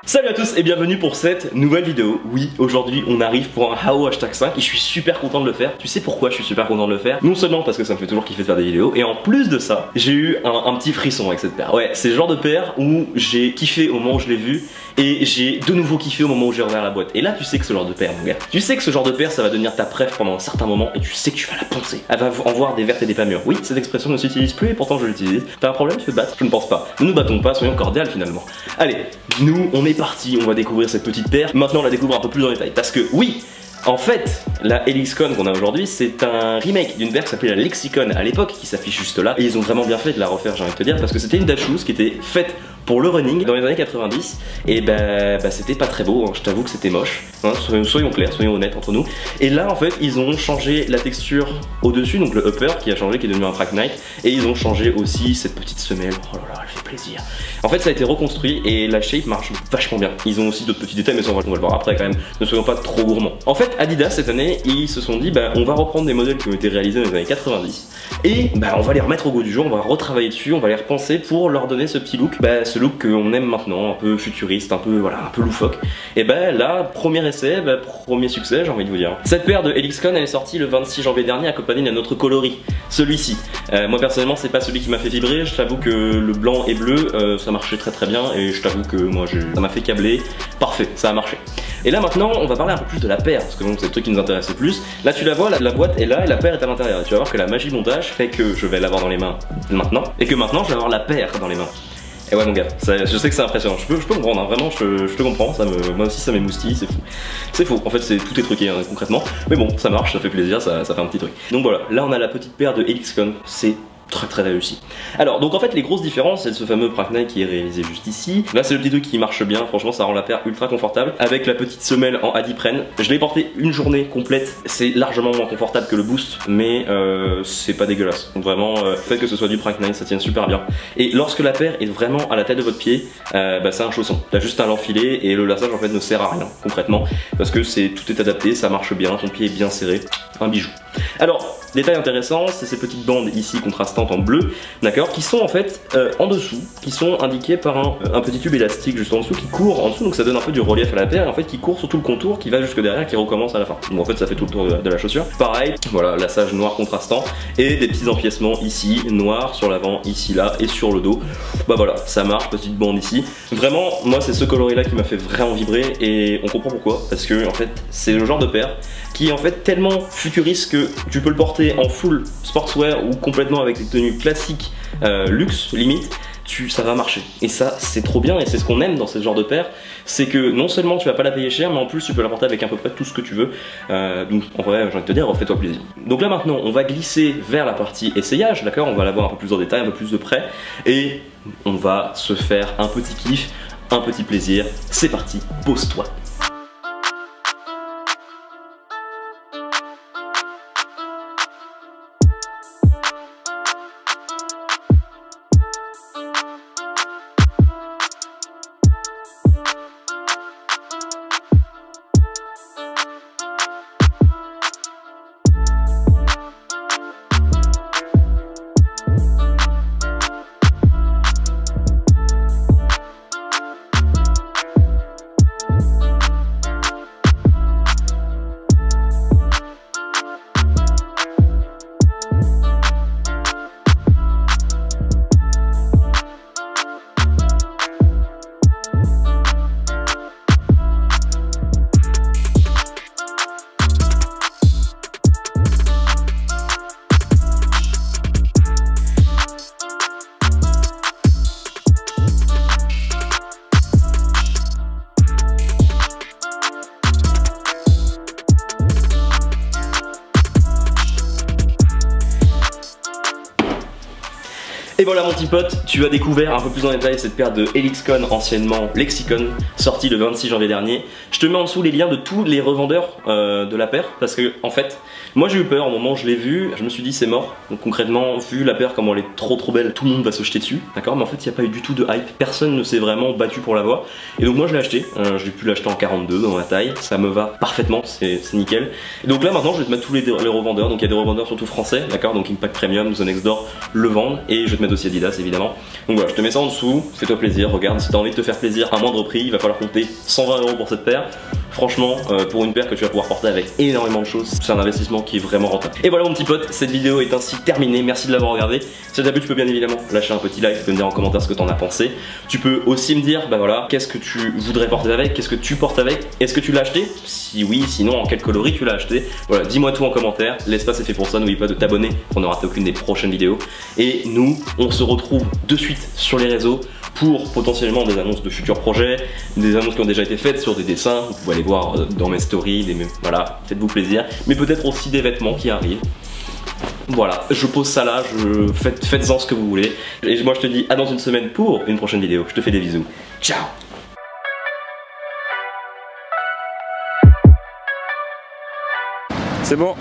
Salut à tous et bienvenue pour cette nouvelle vidéo. Oui, aujourd'hui on arrive pour un Hao #5 et je suis super content de le faire. Tu sais pourquoi je suis super content de le faire? Non seulement parce que ça me fait toujours kiffer de faire des vidéos, et en plus de ça, j'ai eu un petit frisson avec cette paire. Ouais, c'est le genre de paire où j'ai kiffé au moment où je l'ai vu et j'ai de nouveau kiffé au moment où j'ai ouvert la boîte. Et là tu sais que ce genre de paire, mon gars, tu sais que ce genre de paire ça va devenir ta préf pendant un certain moment et tu sais que tu vas la poncer. Elle va en voir des vertes et des pas mûres. Oui, cette expression ne s'utilise plus et pourtant je l'utilise. T'as un problème, tu veux te battre? Je ne pense pas. Ne nous battons pas, soyons cordiales finalement. Allez, nous on est parti, on va découvrir cette petite paire. Maintenant on la découvre un peu plus en détail parce que oui, en fait, la Helixcon qu'on a aujourd'hui, c'est un remake d'une paire qui s'appelait la Lexicon à l'époque, qui s'affiche juste là. Et ils ont vraiment bien fait de la refaire, j'ai envie de te dire, parce que c'était une Dutch Shoes qui était faite pour le running dans les années 90. Et bah c'était pas très beau, hein. Je t'avoue que c'était moche, hein. Soyons clairs, soyons honnêtes entre nous. Et là en fait, ils ont changé la texture au-dessus, donc le upper qui a changé, qui est devenu un track Nike. Et ils ont changé aussi cette petite semelle, oh là là, elle fait plaisir. En fait ça a été reconstruit et la shape marche vachement bien. Ils ont aussi d'autres petits détails mais ça on va le voir après quand même, ne soyons pas trop gourmands. En fait Adidas cette année ils se sont dit bah on va reprendre des modèles qui ont été réalisés dans les années 90 et bah on va les remettre au goût du jour, on va retravailler dessus, on va les repenser pour leur donner ce petit look, bah ce look qu'on aime maintenant, un peu futuriste, un peu voilà, un peu loufoque. Et bah là, premier essai, bah, premier succès j'ai envie de vous dire. Cette paire de Helixcon elle est sortie le 26 janvier dernier accompagnée d'un autre coloris, celui-ci. Moi personnellement c'est pas celui qui m'a fait vibrer, je t'avoue que le blanc et bleu ça marchait très bien et je t'avoue que moi ça m'a fait câbler, parfait, ça a marché. Et là maintenant on va parler un peu plus de la paire parce que bon, c'est le truc qui nous intéresse le plus. Là tu la vois, la boîte est là et la paire est à l'intérieur. Tu vas voir que la magie de montage fait que je vais l'avoir dans les mains maintenant et que maintenant je vais avoir la paire dans les mains. Et ouais mon gars, je sais que c'est impressionnant, je peux comprendre, hein, vraiment je te comprends, moi aussi ça m'émoustille, c'est fou. C'est faux, en fait tout est truqué hein, concrètement, mais bon ça marche, ça fait plaisir, ça fait un petit truc. Donc voilà, là on a la petite paire de Helixcon, c'est très réussi. Alors donc en fait les grosses différences c'est ce fameux Track Nike qui est réalisé juste ici. Là c'est le petit truc qui marche bien, franchement ça rend la paire ultra confortable avec la petite semelle en Adiprene. Je l'ai porté une journée complète, c'est largement moins confortable que le Boost mais c'est pas dégueulasse. Donc vraiment le fait que ce soit du Track Nike ça tient super bien. Et lorsque la paire est vraiment à la tête de votre pied, bah, c'est un chausson. T'as juste à l'enfiler et le laçage en fait ne sert à rien concrètement parce que tout est adapté, ça marche bien, ton pied est bien serré, un bijou. Alors détail intéressant, c'est ces petites bandes ici contrastantes en bleu, d'accord, qui sont en fait en dessous, qui sont indiquées par un petit tube élastique juste en dessous qui court en dessous, donc ça donne un peu du relief à la paire et en fait qui court sur tout le contour, qui va jusque derrière, qui recommence à la fin. Donc en fait ça fait tout le tour de la chaussure. Pareil, voilà, laçage noir contrastant et des petits empiècements ici, noirs sur l'avant, ici là et sur le dos. Bah voilà, ça marche, petite bande ici. Vraiment, moi c'est ce coloris là qui m'a fait vraiment vibrer et on comprend pourquoi, parce que en fait c'est le genre de paire qui est en fait tellement futuriste que tu peux le porter en full sportswear ou complètement avec des tenues classiques luxe limite, ça va marcher. Et ça c'est trop bien et c'est ce qu'on aime dans ce genre de paire, c'est que non seulement tu vas pas la payer cher mais en plus tu peux la porter avec à peu près tout ce que tu veux. Donc en vrai j'ai envie de te dire fais-toi plaisir. Donc là maintenant on va glisser vers la partie essayage, d'accord, on va la voir un peu plus en détail, un peu plus de près et on va se faire un petit kiff, un petit plaisir. C'est parti, pose-toi. Et voilà mon petit pote, tu as découvert un peu plus en détail cette paire de Helixcon, anciennement Lexicon, sortie le 26 janvier dernier. Je te mets en dessous les liens de tous les revendeurs de la paire, parce que en fait, moi j'ai eu peur au moment où je l'ai vue, je me suis dit c'est mort. Donc concrètement, vu la paire comme elle est trop belle, tout le monde va se jeter dessus, d'accord. Mais en fait il n'y a pas eu du tout de hype, personne ne s'est vraiment battu pour l'avoir. Et donc moi je l'ai acheté, j'ai pu l'acheter en 42 dans ma taille, ça me va parfaitement, c'est nickel. Et donc là maintenant je vais te mettre tous les revendeurs, donc il y a des revendeurs surtout français, d'accord, donc Impact Premium, The Next Door le vendent, et je vais te mettre aussi Adidas évidemment. Donc voilà, je te mets ça en dessous, fais-toi plaisir, regarde, si t'as envie de te faire plaisir à moindre prix, il va falloir compter 120 € pour cette paire. Franchement, pour une paire que tu vas pouvoir porter avec énormément de choses, c'est un investissement qui est vraiment rentable. Et voilà mon petit pote, cette vidéo est ainsi terminée, merci de l'avoir regardé. Si t'as plu, tu peux bien évidemment lâcher un petit like, tu peux me dire en commentaire ce que t'en as pensé. Tu peux aussi me dire, bah voilà, qu'est-ce que tu voudrais porter avec, qu'est-ce que tu portes avec, est-ce que tu l'as acheté? Si oui, sinon en quel coloris tu l'as acheté. Voilà, dis-moi tout en commentaire, l'espace est fait pour ça, n'oublie pas de t'abonner pour ne rater aucune des prochaines vidéos. Et nous, on se retrouve de suite sur les réseaux pour potentiellement des annonces de futurs projets, des annonces qui ont déjà été faites sur des dessins, vous pouvez aller voir dans mes stories, voilà, faites-vous plaisir, mais peut-être aussi des vêtements qui arrivent. Voilà, je pose ça là, faites-en ce que vous voulez. Et moi je te dis à dans une semaine pour une prochaine vidéo, je te fais des bisous. Ciao. C'est bon.